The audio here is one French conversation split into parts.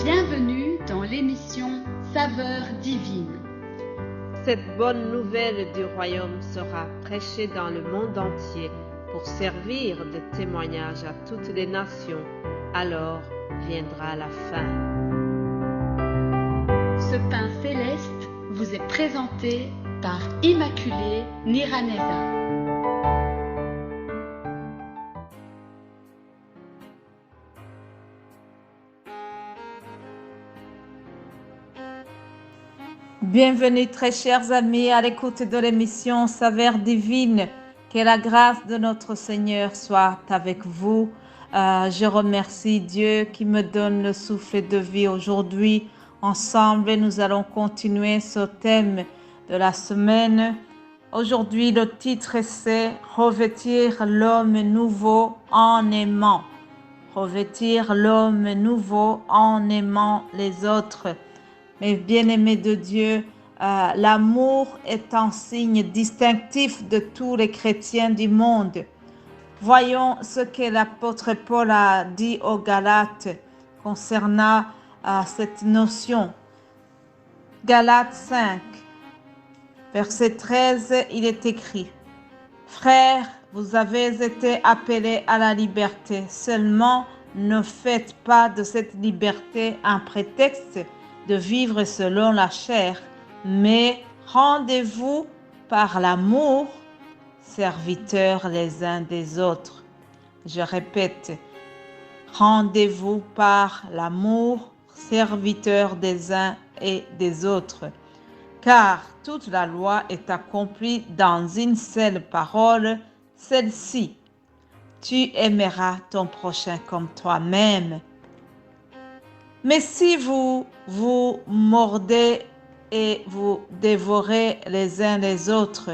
Bienvenue dans l'émission Saveurs divines. Cette bonne nouvelle du royaume sera prêchée dans le monde entier pour servir de témoignage à toutes les nations. Alors viendra la fin. Ce pain céleste vous est présenté par Immaculée Niraneza. Bienvenue très chers amis à l'écoute de l'émission Saveurs divines. Que la grâce de notre Seigneur soit avec vous. Je remercie Dieu qui me donne le souffle de vie aujourd'hui. Ensemble, nous allons continuer ce thème de la semaine. Aujourd'hui, le titre c'est « Revêtir l'homme nouveau en aimant ». Revêtir l'homme nouveau en aimant les autres. Mes bien-aimés de Dieu, l'amour est un signe distinctif de tous les chrétiens du monde. Voyons ce que l'apôtre Paul a dit aux Galates concernant cette notion. Galates 5, verset 13, il est écrit « Frères, vous avez été appelés à la liberté, seulement ne faites pas de cette liberté un prétexte de vivre selon la chair, mais rendez-vous par l'amour, serviteurs les uns des autres. » Je répète, rendez-vous par l'amour, serviteurs des uns et des autres. Car toute la loi est accomplie dans une seule parole, celle-ci. Tu aimeras ton prochain comme toi-même. Mais si vous vous mordez et vous dévorez les uns les autres,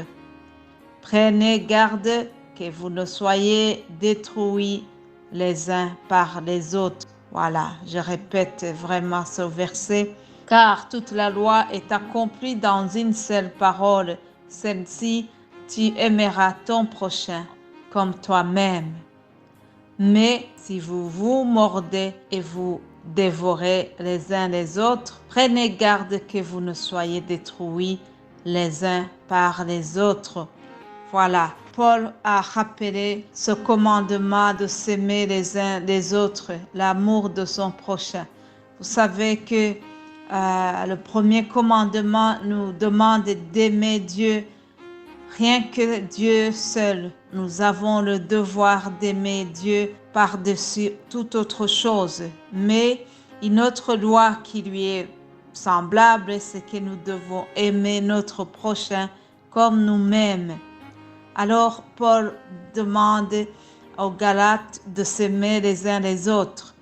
prenez garde que vous ne soyez détruits les uns par les autres. Voilà, je répète vraiment ce verset. Car toute la loi est accomplie dans une seule parole, celle-ci, tu aimeras ton prochain comme toi-même. Mais si vous vous mordez et vous dévorez les uns les autres, prenez garde que vous ne soyez détruits les uns par les autres. Voilà, Paul a rappelé ce commandement de s'aimer les uns les autres, l'amour de son prochain. Vous savez que le premier commandement nous demande d'aimer Dieu. Rien que Dieu seul, nous avons le devoir d'aimer Dieu par-dessus toute autre chose. Mais une autre loi qui lui est semblable, c'est que nous devons aimer notre prochain comme nous-mêmes. Alors Paul demande aux Galates de s'aimer les uns les autres.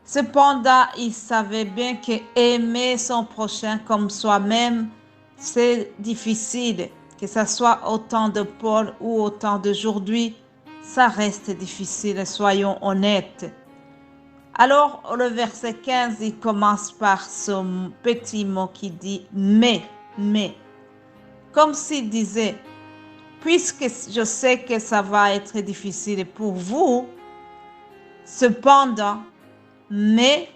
Cependant, il savait bien que aimer son prochain comme soi-même, c'est difficile. Que ce soit au temps de Paul ou au temps d'aujourd'hui, ça reste difficile, soyons honnêtes. Alors, le verset 15, il commence par ce petit mot qui dit « mais ». Comme s'il disait « puisque je sais que ça va être difficile pour vous, cependant, mais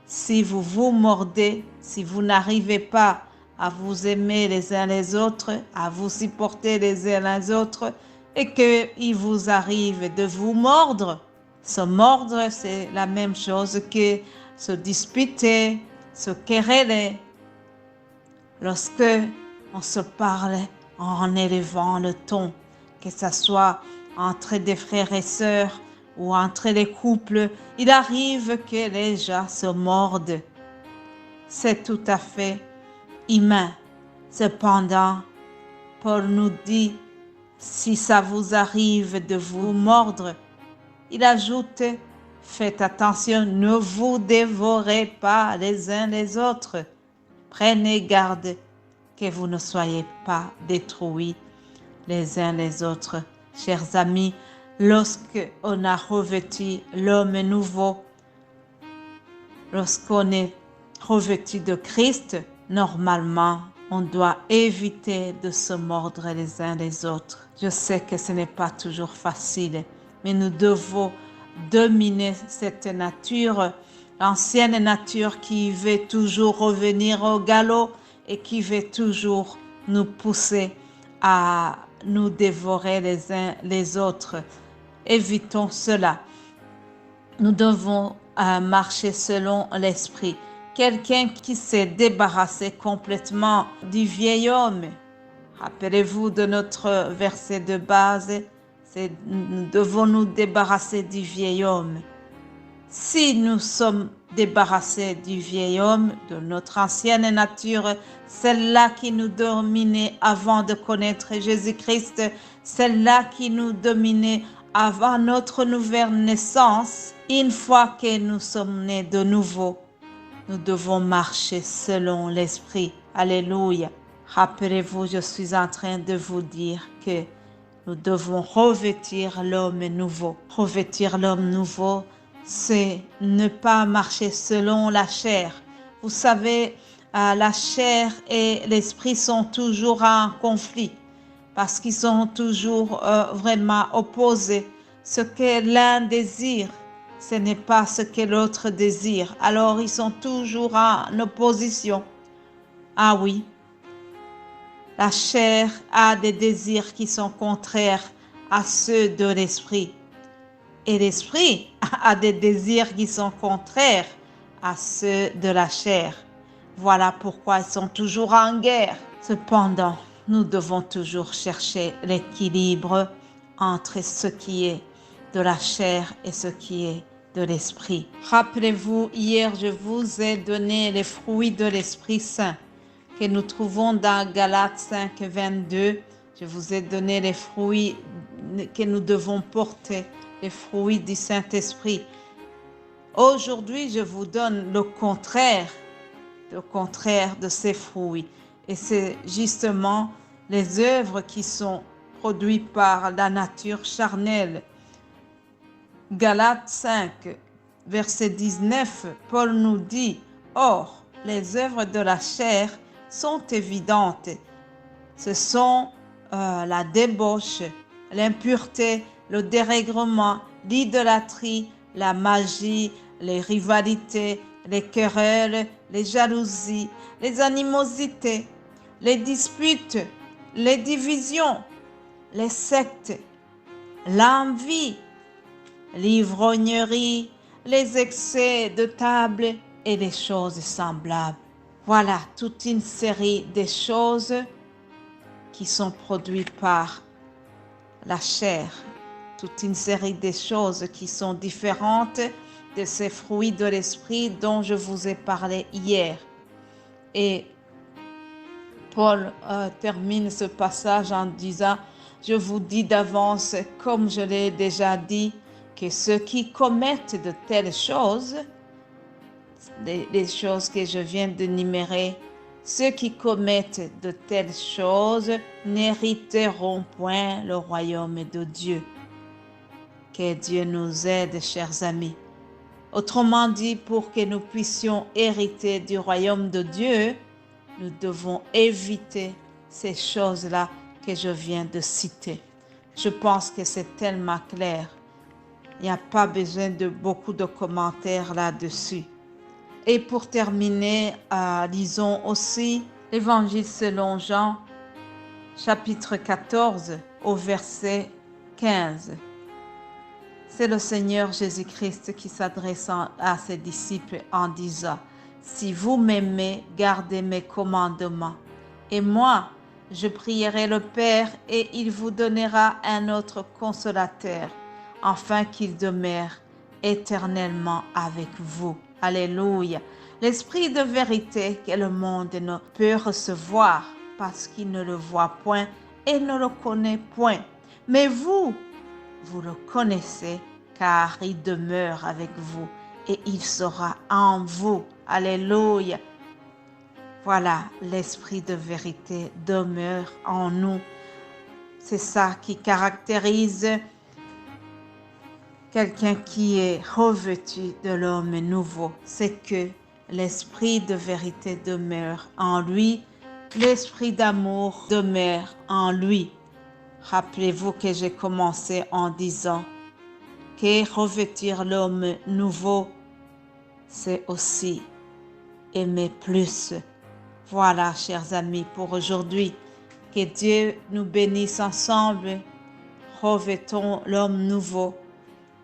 si vous vous mordez, si vous n'arrivez pas à vous aimer les uns les autres, à vous supporter les uns les autres, et qu'il vous arrive de vous mordre. Se mordre, c'est la même chose que se disputer, se quereller. Lorsque on se parle en élevant le ton, que ce soit entre des frères et sœurs ou entre les couples, il arrive que les gens se mordent. C'est tout à fait humain. Cependant, Paul nous dit, si ça vous arrive de vous mordre, il ajoute, faites attention, ne vous dévorez pas les uns les autres. Prenez garde que vous ne soyez pas détruits les uns les autres. Chers amis, lorsqu'on a revêtu l'homme nouveau, lorsqu'on est revêtu de Christ, normalement, on doit éviter de se mordre les uns les autres. Je sais que ce n'est pas toujours facile, mais nous devons dominer cette nature l'ancienne nature qui veut toujours revenir au galop et qui veut toujours nous pousser à nous dévorer les uns les autres. Évitons cela. Nous devons marcher selon l'esprit. Quelqu'un qui s'est débarrassé complètement du vieil homme. Rappelez-vous de notre verset de base, nous devons nous débarrasser du vieil homme. Si nous sommes débarrassés du vieil homme, de notre ancienne nature, celle-là qui nous dominait avant de connaître Jésus-Christ, celle-là qui nous dominait avant notre nouvelle naissance, une fois que nous sommes nés de nouveau, nous devons marcher selon l'Esprit. Alléluia. Rappelez-vous, je suis en train de vous dire que nous devons revêtir l'homme nouveau. Revêtir l'homme nouveau, c'est ne pas marcher selon la chair. Vous savez, la chair et l'esprit sont toujours en conflit parce qu'ils sont toujours vraiment opposés. Ce que l'un désire, ce n'est pas ce que l'autre désire. Alors, ils sont toujours en opposition. Ah oui, la chair a des désirs qui sont contraires à ceux de l'esprit. Et l'esprit a des désirs qui sont contraires à ceux de la chair. Voilà pourquoi ils sont toujours en guerre. Cependant, nous devons toujours chercher l'équilibre entre ce qui est de la chair et ce qui est de l'esprit. Rappelez-vous, hier, je vous ai donné les fruits de l'Esprit Saint que nous trouvons dans Galates 5, 22. Je vous ai donné les fruits que nous devons porter, les fruits du Saint-Esprit. Aujourd'hui, je vous donne le contraire de ces fruits. Et c'est justement les œuvres qui sont produites par la nature charnelle. Galates 5, verset 19, Paul nous dit, « Or, les œuvres de la chair sont évidentes. Ce sont la débauche, l'impureté, le dérèglement, l'idolâtrie, la magie, les rivalités, les querelles, les jalousies, les animosités, les disputes, les divisions, les sectes, l'envie, l'ivrognerie, les excès de table et les choses semblables. » Voilà toute une série de choses qui sont produites par la chair, toute une série de choses qui sont différentes de ces fruits de l'esprit dont je vous ai parlé hier. Et Paul termine ce passage en disant, « Je vous dis d'avance, comme je l'ai déjà dit, que ceux qui commettent de telles choses, les choses que je viens d'énumérer, ceux qui commettent de telles choses n'hériteront point le royaume de Dieu. » Que Dieu nous aide, chers amis. Autrement dit, pour que nous puissions hériter du royaume de Dieu, nous devons éviter ces choses-là que je viens de citer. Je pense que c'est tellement clair. Il n'y a pas besoin de beaucoup de commentaires là-dessus. Et pour terminer, lisons aussi l'Évangile selon Jean, chapitre 14, au verset 15. C'est le Seigneur Jésus-Christ qui s'adresse à ses disciples en disant, « Si vous m'aimez, gardez mes commandements. Et moi, je prierai le Père et il vous donnera un autre consolateur, afin qu'il demeure éternellement avec vous. » Alléluia. L'esprit de vérité que le monde ne peut recevoir parce qu'il ne le voit point et ne le connaît point. Mais vous le connaissez car il demeure avec vous et il sera en vous. Alléluia. Voilà, l'esprit de vérité demeure en nous. C'est ça qui caractérise quelqu'un qui est revêtu de l'homme nouveau. C'est que l'esprit de vérité demeure en lui, l'esprit d'amour demeure en lui. Rappelez-vous que j'ai commencé en disant que revêtir l'homme nouveau, c'est aussi aimer plus. Voilà, chers amis, pour aujourd'hui. Que Dieu nous bénisse ensemble. Revêtons l'homme nouveau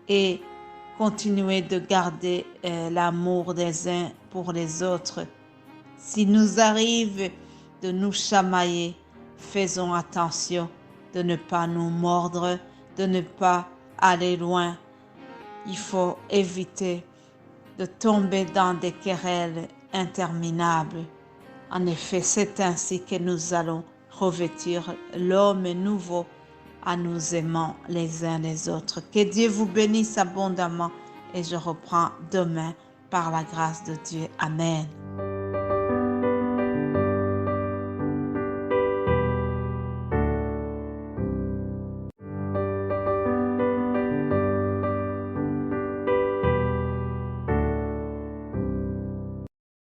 et continuez de garder l'amour des uns pour les autres. S'il nous arrive de nous chamailler, faisons attention de ne pas nous mordre, de ne pas aller loin. Il faut éviter de tomber dans des querelles interminables. En effet, c'est ainsi que nous allons revêtir l'homme nouveau en nous aimant les uns les autres. Que Dieu vous bénisse abondamment et je reprends demain par la grâce de Dieu. Amen.